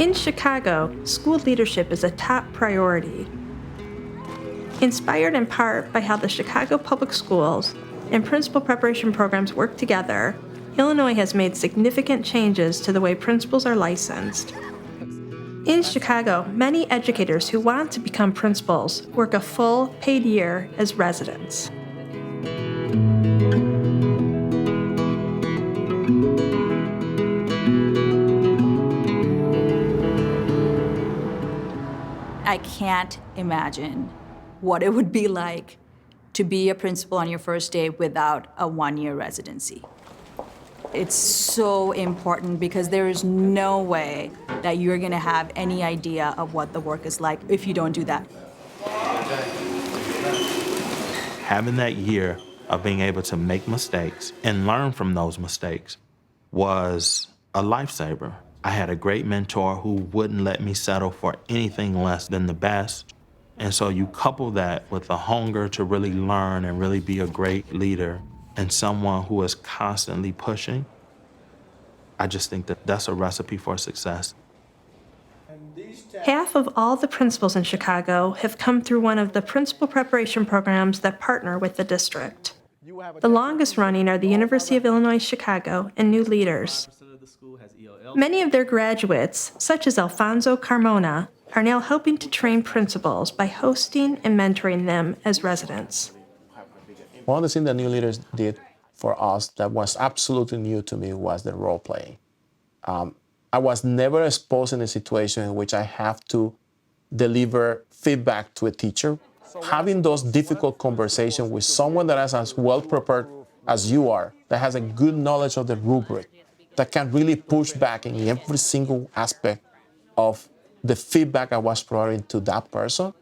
In Chicago, school leadership is a top priority. Inspired in part by how the Chicago Public Schools and principal preparation programs work together, Illinois has made significant changes to the way principals are licensed. In Chicago, many educators who want to become principals work a full, paid year as residents. I can't imagine what it would be like to be a principal on your first day without a one-year residency. It's so important because there is no way that you're gonna have any idea of what the work is like if you don't do that. Having that year of being able to make mistakes and learn from those mistakes was a lifesaver. I had a great mentor who wouldn't let me settle for anything less than the best. And so you couple that with the hunger to really learn and really be a great leader and someone who is constantly pushing. I just think that that's a recipe for success. Half of all the principals in Chicago have come through one of the principal preparation programs that partner with the district. The longest running are the University of Illinois Chicago and New Leaders. Many of their graduates, such as Alfonso Carmona, are now helping to train principals by hosting and mentoring them as residents. One of the things that New Leaders did for us that was absolutely new to me was the role playing. I was never exposed in a situation in which I have to deliver feedback to a teacher. Having those difficult conversations with someone that is as well prepared as you are, that has a good knowledge of the rubric, that can really push back in every single aspect of the feedback I was providing to that person,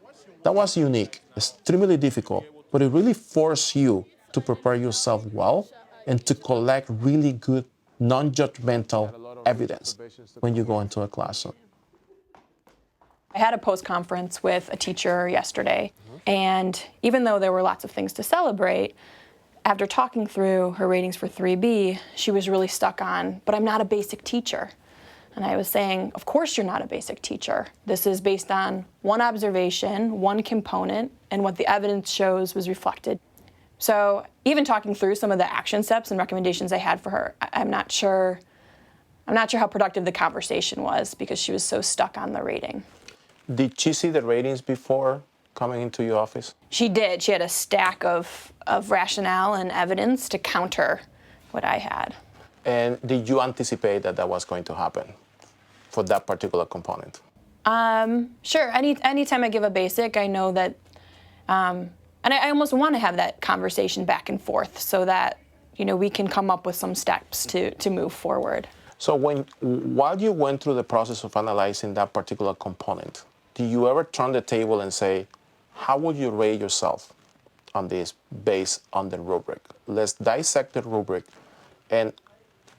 that was unique, extremely difficult, but it really forced you to prepare yourself well and to collect really good, non-judgmental evidence when you go into a classroom. I had a post-conference with a teacher yesterday, and even though there were lots of things to celebrate, after talking through her ratings for 3B, she was really stuck on, but I'm not a basic teacher. And I was saying, of course you're not a basic teacher. This is based on one observation, one component, and what the evidence shows was reflected. So even talking through some of the action steps and recommendations I had for her, I'm not sure how productive the conversation was because she was so stuck on the rating. Did she see the ratings before coming into your office? She did. She had a stack of rationale and evidence to counter what I had. And did you anticipate that that was going to happen for that particular component? Sure. Anytime I give a basic, I know that, and I almost want to have that conversation back and forth so that, we can come up with some steps to move forward. So while you went through the process of analyzing that particular component, do you ever turn the table and say, how would you rate yourself on this based on the rubric? Let's dissect the rubric. And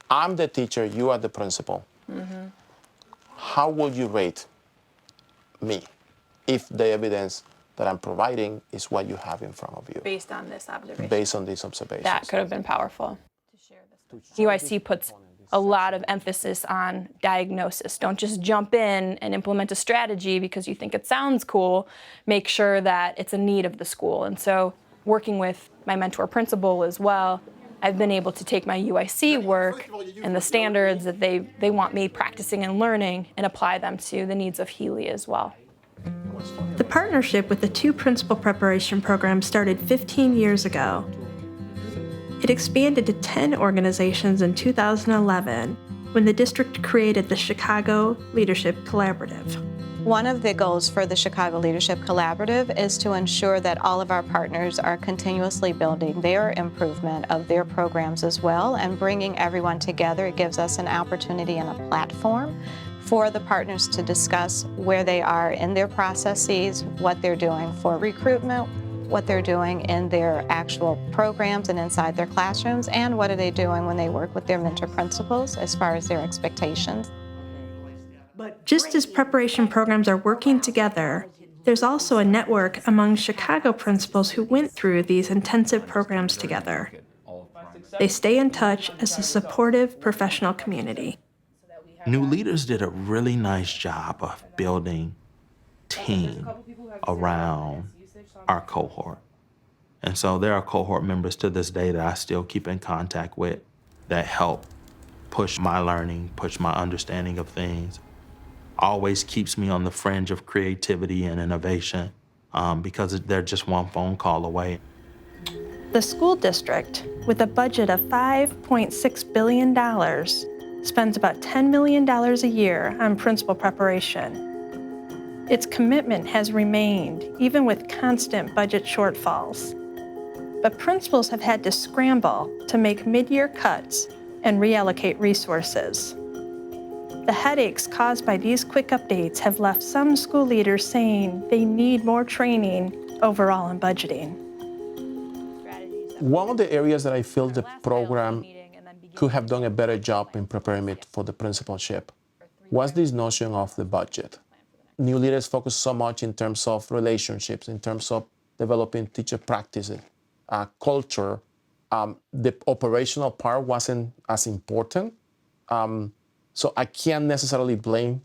I'm the teacher, you are the principal. Mm-hmm. How would you rate me if the evidence that I'm providing is what you have in front of you? Based on this observation. Based on these observations. That could have been powerful. UIC puts a lot of emphasis on diagnosis. Don't just jump in and implement a strategy because you think it sounds cool. Make sure that it's a need of the school. And so working with my mentor principal as well, I've been able to take my UIC work and the standards that they want me practicing and learning and apply them to the needs of Healy as well. The partnership with the two principal preparation programs started 15 years ago. It expanded to 10 organizations in 2011 when the district created the Chicago Leadership Collaborative. One of the goals for the Chicago Leadership Collaborative is to ensure that all of our partners are continuously building their improvement of their programs as well and bringing everyone together. It gives us an opportunity and a platform for the partners to discuss where they are in their processes, what they're doing for recruitment, what they're doing in their actual programs and inside their classrooms, and what are they doing when they work with their mentor principals as far as their expectations. Just as preparation programs are working together, there's also a network among Chicago principals who went through these intensive programs together. They stay in touch as a supportive professional community. New leaders did a really nice job of building team around our cohort. And so there are cohort members to this day that I still keep in contact with that help push my learning, push my understanding of things, always keeps me on the fringe of creativity and innovation because they're just one phone call away. The school district, with a budget of $5.6 billion, spends about $10 million a year on principal preparation. Its commitment has remained, even with constant budget shortfalls. But principals have had to scramble to make mid-year cuts and reallocate resources. The headaches caused by these quick updates have left some school leaders saying they need more training overall in budgeting. One of the areas that I feel the program could have done a better job in preparing me for the principalship was this notion of the budget. New leaders focus so much in terms of relationships, in terms of developing teacher practices, culture. The operational part wasn't as important. So I can't necessarily blame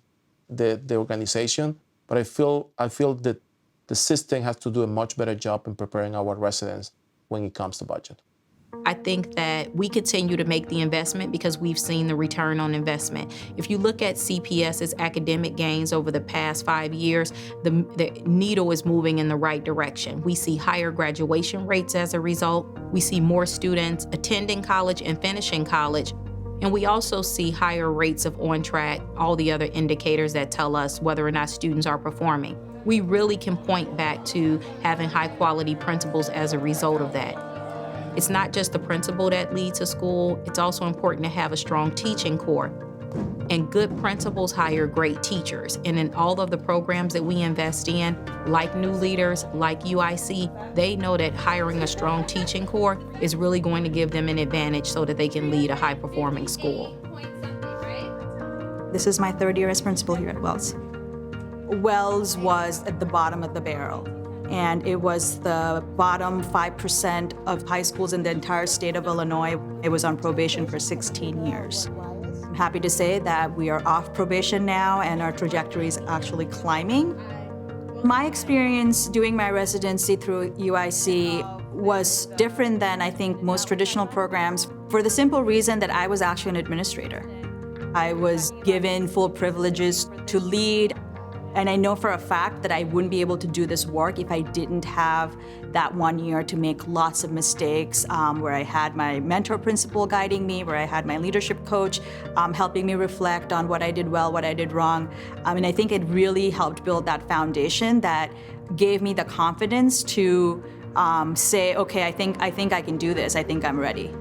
the organization, but I feel that the system has to do a much better job in preparing our residents when it comes to budget. I think that we continue to make the investment because we've seen the return on investment. If you look at CPS's academic gains over the past 5 years, the needle is moving in the right direction. We see higher graduation rates as a result. We see more students attending college and finishing college. And we also see higher rates of on-track, all the other indicators that tell us whether or not students are performing. We really can point back to having high-quality principals as a result of that. It's not just the principal that leads a school, it's also important to have a strong teaching core. And good principals hire great teachers. And in all of the programs that we invest in, like New Leaders, like UIC, they know that hiring a strong teaching core is really going to give them an advantage so that they can lead a high-performing school. This is my 3rd year as principal here at Wells. Wells was at the bottom of the barrel, and it was the bottom 5% of high schools in the entire state of Illinois. It was on probation for 16 years. I'm happy to say that we are off probation now and our trajectory is actually climbing. My experience doing my residency through UIC was different than I think most traditional programs for the simple reason that I was actually an administrator. I was given full privileges to lead. And I know for a fact that I wouldn't be able to do this work if I didn't have that 1 year to make lots of mistakes, where I had my mentor principal guiding me, where I had my leadership coach helping me reflect on what I did well, what I did wrong. And I think it really helped build that foundation that gave me the confidence to say, okay, I think I can do this. I think I'm ready.